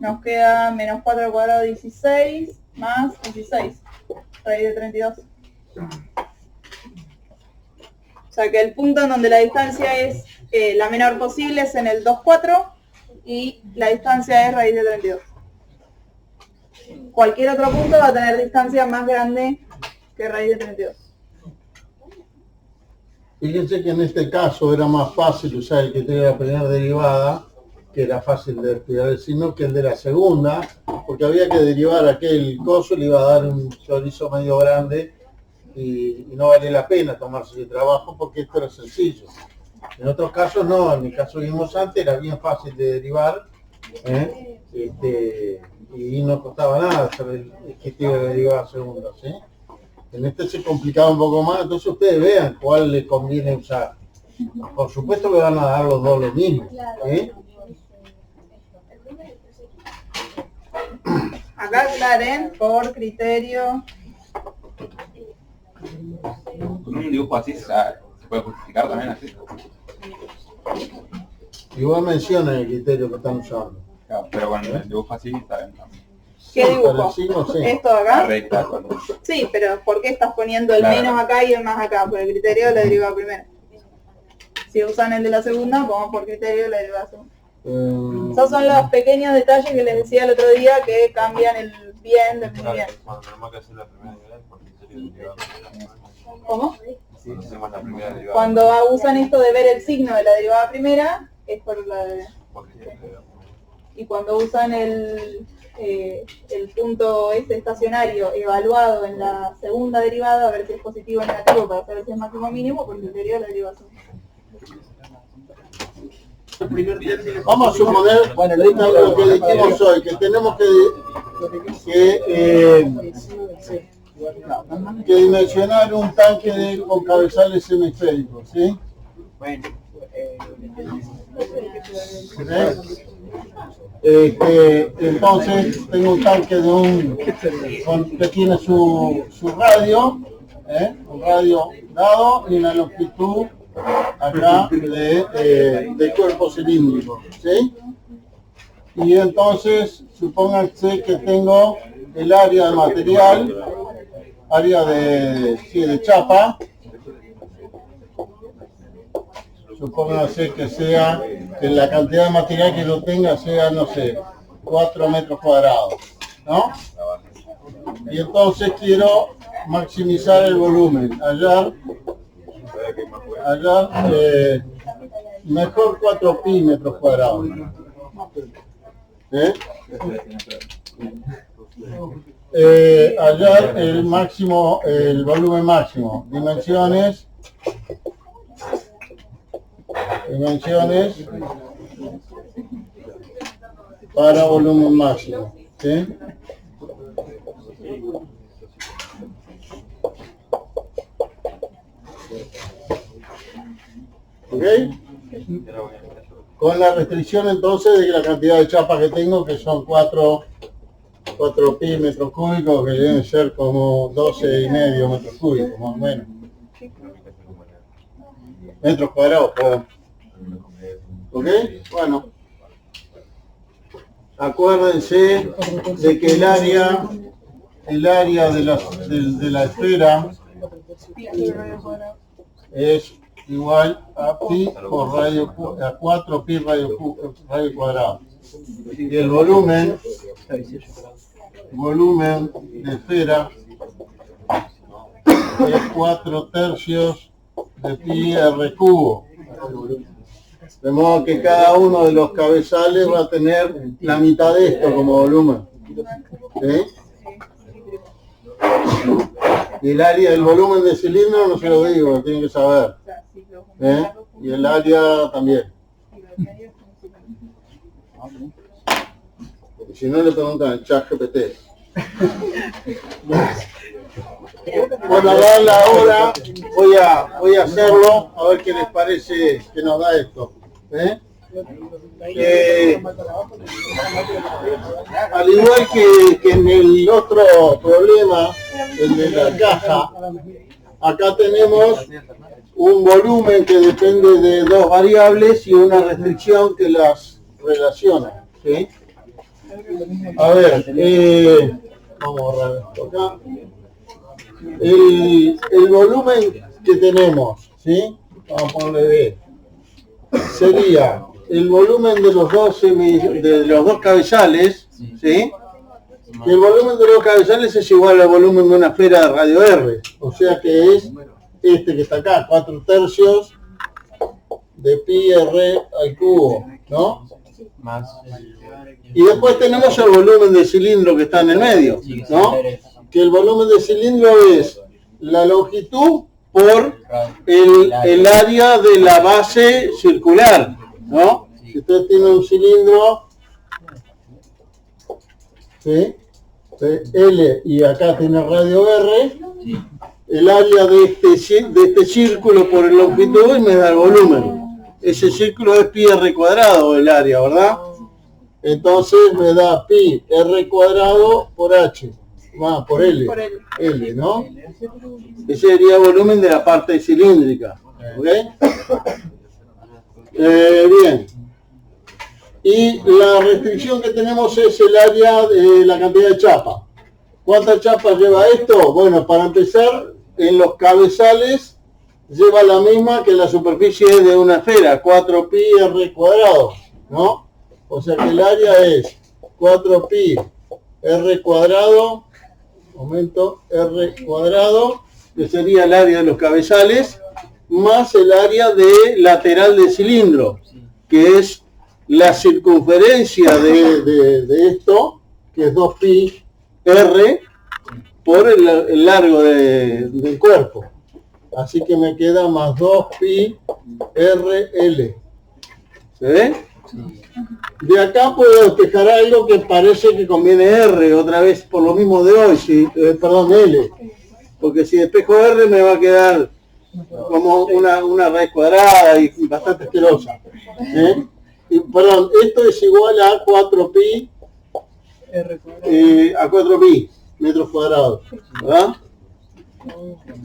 Nos queda menos 4 al cuadrado 16 más 16, raíz de 32. O sea que el punto en donde la distancia es la menor posible es en el 2, 4 y la distancia es raíz de 32. Cualquier otro punto va a tener distancia más grande que raíz de 32. Fíjense que en este caso era más fácil usar el criterio de la primera derivada, que era fácil de estudiar el signo, que el de la segunda, porque había que derivar aquel coso, le iba a dar un chorizo medio grande y no valía la pena tomarse el trabajo porque esto era sencillo. En otros casos no, en mi caso vimos antes, era bien fácil de derivar, y no costaba nada hacer el criterio de la derivada segunda, ¿sí? En este se complicaba un poco más, entonces ustedes vean cuál les conviene usar. Por supuesto que van a dar los dos lo mismo, ¿sí? Acá aclaren por criterio. Con un dibujo así se puede justificar también así. Y vos mencionas el criterio que están usando. Claro, pero bueno, el dibujo así está bien también. ¿Qué Para dibujo? el signo, sí. ¿Esto de La acá? recta con... Sí, pero ¿por qué estás poniendo el Claro. menos acá y el más acá? Por el criterio de la derivada primera. Si usan el de la segunda, vamos por criterio de la derivada segunda. Esos son los pequeños detalles que les decía el otro día que cambian el bien del muy bien. Cuando tenemos que hacer la primera derivada, por criterio de derivada. ¿Cómo? Cuando hacemos la primera derivada. Cuando usan esto de ver el signo de la derivada primera, es por la de... Por criterio de derivada. Y cuando usan el punto estacionario evaluado en la segunda derivada, a ver si es positivo o negativo para saber si es máximo o mínimo, por criterio de la derivación. Vamos a suponer, lo que dijimos hoy, que tenemos que dimensionar un tanque con cabezales hemisféricos, ¿sí? Entonces tengo un tanque que tiene su radio, un radio dado y una longitud acá de cuerpo cilíndrico, ¿sí? Y entonces supónganse que tengo el área de material, área de chapa. Supónganse que la cantidad de material que yo tenga sea, no sé, 4 metros cuadrados, ¿no? Y entonces quiero maximizar el volumen, hallar mejor 4 pi metros cuadrados. Hallar el máximo, el volumen máximo, dimensiones para volumen máximo, ¿sí? ¿Ok? Con la restricción entonces de que la cantidad de chapa que tengo, que son 4 pi metros cúbicos, que deben ser como 12,5 metros cúbicos, más o menos. Metros cuadrados, perdón. ¿Ok? Bueno. Acuérdense de que el área de la esfera es igual a pi por radio, a 4 pi radio cuadrado. Y el volumen de esfera es 4/3 de pi r cubo. De modo que cada uno de los cabezales va a tener la mitad de esto como volumen. ¿Sí? Y el área del volumen de cilindro no se lo digo, lo tienen que saber. Y el área también. Y si no le preguntan al chat GPT. Bueno, a dar la hora, voy a hacerlo, a ver qué les parece que nos da esto. Al igual que en el otro problema, el de la caja, acá tenemos un volumen que depende de dos variables y una restricción que las relaciona, ¿sí? A ver, vamos a borrar esto acá. El volumen que tenemos, ¿sí? Vamos a ponerle B. Sería el volumen de los dos cabezales, ¿sí? Y el volumen de los cabezales es igual al volumen de una esfera de radio R. O sea que es este que está acá, 4/3 de pi r al cubo, ¿no? Y después tenemos el volumen del cilindro que está en el medio, ¿no? Que el volumen del cilindro es la longitud por el área de la base circular, ¿no? Si usted tiene un cilindro, ¿sí? L y acá tiene radio R, el área de este círculo por el longitud y me da el volumen. Ese círculo es pi r cuadrado el área, ¿verdad? Entonces me da pi r cuadrado por h, por L, L, ¿no? Ese sería el volumen de la parte cilíndrica, ¿ok? Bien, Y la restricción que tenemos es el área de la cantidad de chapa. ¿Cuántas chapas lleva esto? Bueno, para empezar, en los cabezales lleva la misma que la superficie de una esfera, 4pi r cuadrado, ¿no? O sea que el área es 4pi r cuadrado, aumento r cuadrado, que sería el área de los cabezales, más el área de lateral del cilindro, que es la circunferencia de esto, que es 2pi r por el largo del cuerpo. Así que me queda más 2pi rl. ¿Se ve? De acá puedo despejar algo que parece que conviene r, otra vez por lo mismo de hoy, perdón, l. Porque si despejo r me va a quedar como una raíz cuadrada y bastante asquerosa. Y, perdón, esto es igual a 4pi a 4pi metros cuadrados, ¿verdad?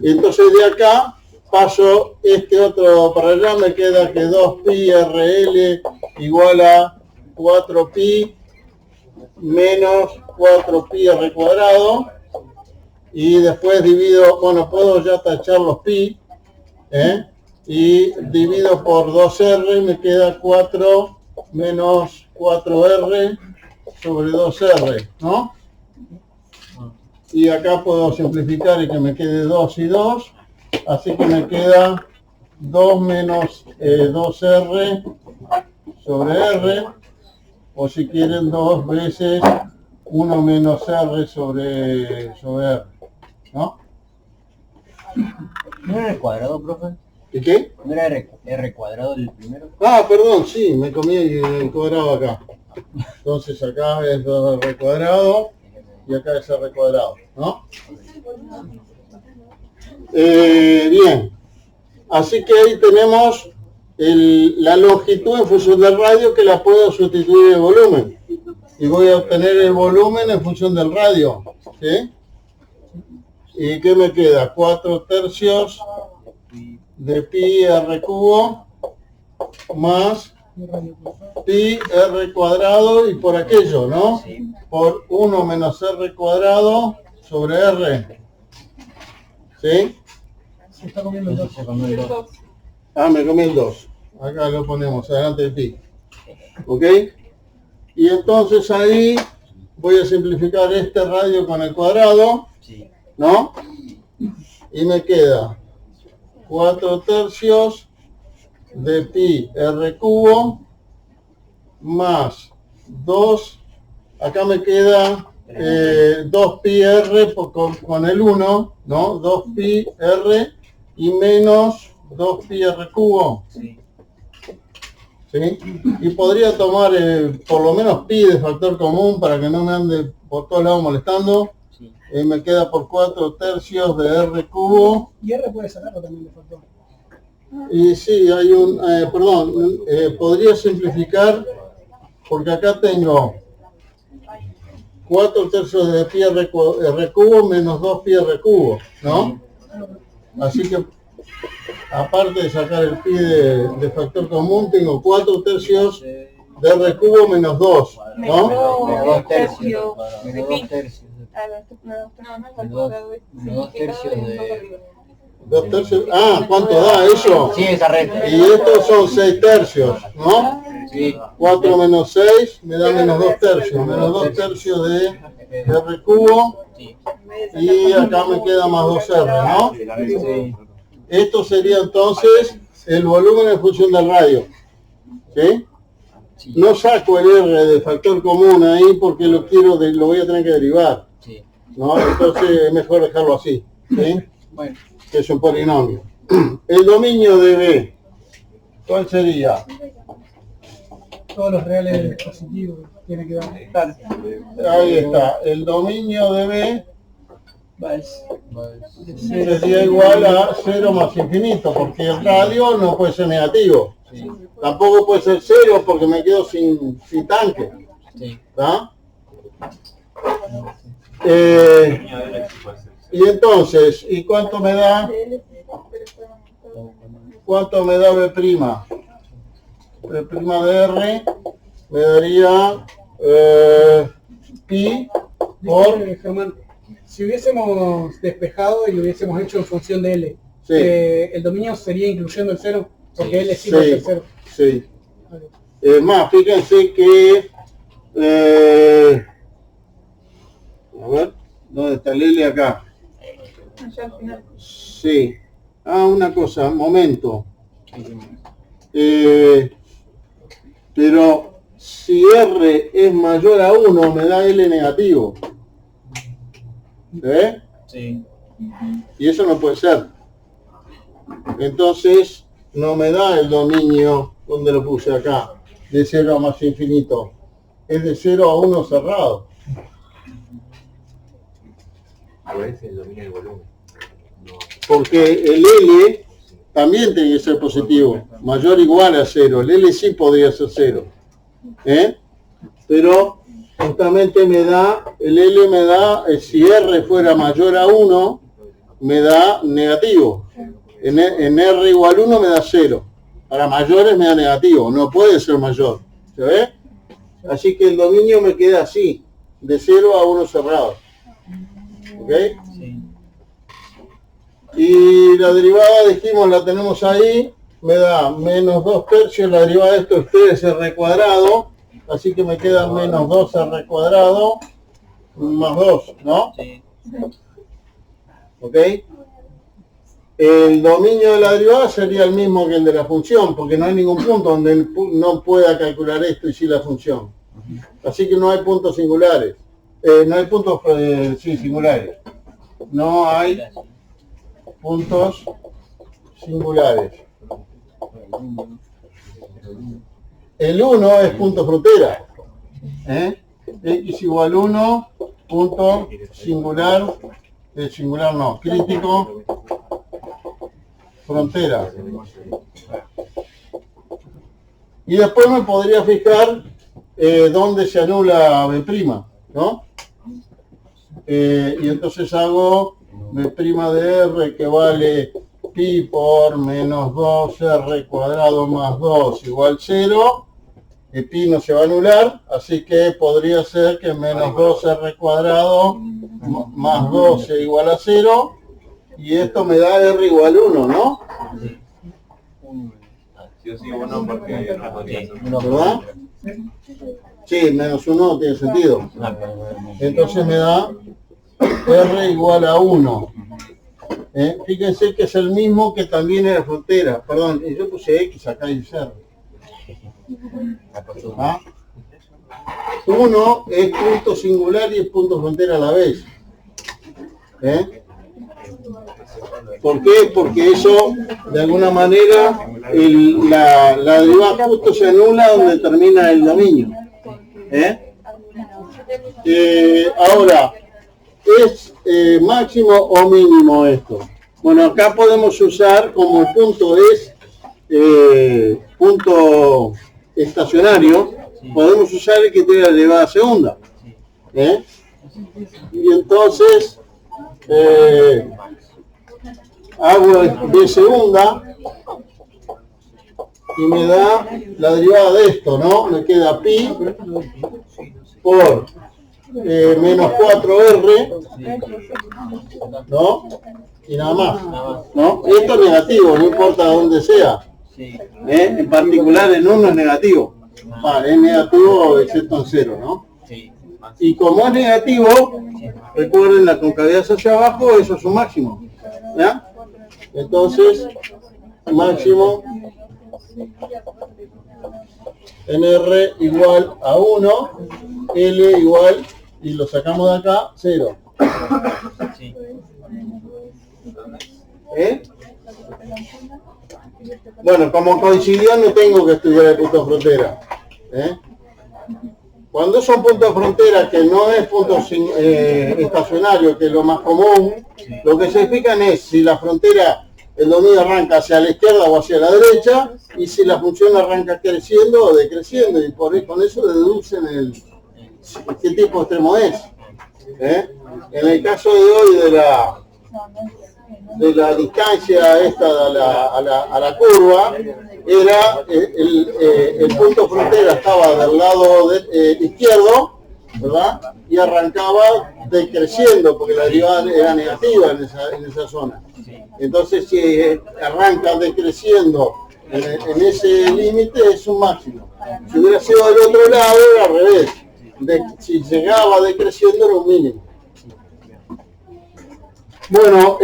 Entonces de acá paso este otro para allá, me queda que 2pi rl igual a 4pi menos 4pi r cuadrado, y después divido, bueno, puedo ya tachar los pi, y divido por 2r, me queda 4 menos 4r sobre 2r, ¿no? Y acá puedo simplificar y que me quede 2 y 2, así que me queda 2 menos 2r sobre r, o si quieren 2 veces 1 menos r sobre r, ¿no? ¿No era el cuadrado, profe? ¿Y qué? ¿No era R cuadrado el primero? Ah, perdón, sí, me comí el cuadrado acá. Entonces acá es r cuadrado y acá es r cuadrado, ¿no? Bien, así que ahí tenemos la longitud en función del radio, que la puedo sustituir el volumen. Y voy a obtener el volumen en función del radio, ¿sí? ¿Y qué me queda? 4/3 de pi r cubo más pi r cuadrado y por aquello, ¿no? Por 1 menos r cuadrado sobre r. ¿Sí? Se está comiendo el 2. Ah, me comí el 2. Acá lo ponemos, adelante del pi. ¿Ok? Y entonces ahí voy a simplificar este radio con el cuadrado, ¿no? Y me queda 4/3 de pi r cubo más 2, acá me queda 2pi r con el 1, ¿no? 2pi r y menos 2pi r cubo. ¿Sí? Y podría tomar por lo menos pi de factor común para que no me ande por todos lados molestando. Me queda por 4/3 de r cubo. Y r puede sacarlo también de factor. Y sí, hay un, podría simplificar, porque acá tengo 4/3 de pi r cubo menos 2pi r cubo, ¿no? Así que, aparte de sacar el pi de factor común, tengo 4/3 de r cubo menos 2, ¿no? Menos 2 tercios. Menos 2 tercios. Menos 2 tercios de... 2/3, ah, ¿cuánto da eso? Sí, esa recta. Y estos son 6/3, ¿no? Sí. 4 menos 6 me da menos 2/3, menos 2/3 de r cubo, y acá me queda más 2r, ¿no? Sí. Esto sería entonces el volumen en función del radio, ¿sí? No saco el r de factor común ahí porque lo voy a tener que derivar, ¿no? Entonces es mejor dejarlo así, ¿sí? Bueno. Que es un polinomio. El dominio de B, ¿cuál sería? Todos los reales positivos tiene que dar. Ahí está, el dominio de B sería igual a 0 más infinito, porque el radio no puede ser negativo. Tampoco puede ser 0 porque me quedo sin tanque. ¿Está? Y entonces, ¿y cuánto me da? ¿Cuánto me da B'? B' de R me daría pi por... Germán, si hubiésemos despejado y lo hubiésemos hecho en función de L, Sí. el dominio sería incluyendo el 0, porque L sí va a ser 0. Sí. Es más, fíjense que... a ver, ¿dónde está el L acá? Allá al final. Sí. Ah, una cosa, momento. Pero si R es mayor a 1, me da L negativo. ¿Ve? Sí. Y eso no puede ser. Entonces, no me da el dominio, donde lo puse acá, de 0 a más infinito. Es de 0 a 1 cerrado. A veces el dominio del volumen. No. Porque el L también tiene que ser positivo, mayor o igual a 0. El L sí podría ser 0. Pero justamente me da, el L me da, si R fuera mayor a 1, me da negativo. En R igual 1 me da 0. Para mayores me da negativo, no puede ser mayor. ¿Se ve? Así que el dominio me queda así, de 0 a 1 cerrado. ¿Ok? Sí. Y la derivada, dijimos, la tenemos ahí, me da menos 2 tercios, la derivada de esto es R cuadrado, así que me queda menos 2R cuadrado más 2, ¿no? Sí. ¿Ok? El dominio de la derivada sería el mismo que el de la función, porque no hay ningún punto donde no pueda calcular esto y sí la función. Así que no hay puntos singulares. No hay puntos singulares. No hay puntos singulares. El 1 es punto frontera. X igual 1, punto singular, singular no, crítico, frontera. Y después me podría fijar dónde se anula B', ¿no? Y entonces hago B' de R que vale pi por menos 2R cuadrado más 2 igual 0. El pi no se va a anular, así que podría ser que menos 2R cuadrado más 2 sea igual a 0. Y esto me da R igual 1, ¿no? Sí o sí, uno porque no podría ser. ¿Verdad? Sí, menos 1 no tiene sentido. Entonces me da R igual a 1. Fíjense que es el mismo que también en la frontera. Perdón, yo puse X acá y 0. 1 es punto singular y es punto frontera a la vez. ¿Por qué? Porque eso, de alguna manera, la derivada justo se anula donde termina el dominio. Ahora, ¿es máximo o mínimo esto? Bueno, acá podemos usar, como el punto es punto estacionario, podemos usar el que tiene la derivada segunda. Y entonces hago de segunda y me da la derivada de esto, ¿no? Me queda pi por menos 4R, ¿no? Y nada más, ¿no? Esto es negativo, no importa dónde sea. En particular en 1 es negativo. Es negativo excepto en 0, ¿no? Y como es negativo, recuerden la concavidad hacia abajo, eso es un máximo. ¿Ya? Entonces, máximo en R igual a 1, L igual, y lo sacamos de acá, 0. Bueno, como coincidió no tengo que estudiar el punto de frontera. Cuando son puntos de frontera que no es punto estacionario, que es lo más común, lo que se fijan es si la frontera, el dominio arranca hacia la izquierda o hacia la derecha, y si la función arranca creciendo o decreciendo, y con eso deducen qué tipo de extremo es. En el caso de hoy de la distancia esta a la curva, era el punto frontera estaba del lado izquierdo, ¿verdad? Y arrancaba decreciendo porque la derivada era negativa en esa zona. Entonces si arranca decreciendo en ese límite es un máximo. Si hubiera sido del otro lado era al revés. Si llegaba decreciendo era un mínimo. Bueno,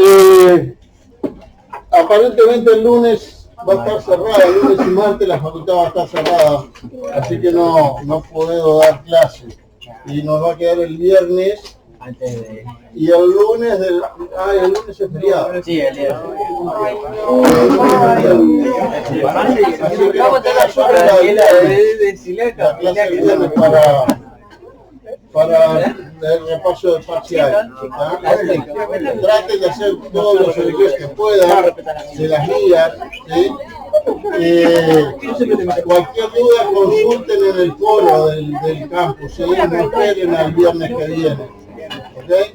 aparentemente el lunes va a estar cerrada, el lunes y martes la facultad va a estar cerrada, así que no puedo dar clase. Y nos va a quedar el viernes y el lunes el lunes es feriado. Sí, el día. Así que nos queda solo la clase el viernes para el repaso del parcial. Traten de hacer todos los ejercicios que puedan de las guías. ¿Sí? Cualquier duda consulten en el foro del campus, ¿sí? No esperen al viernes que viene. ¿Okay?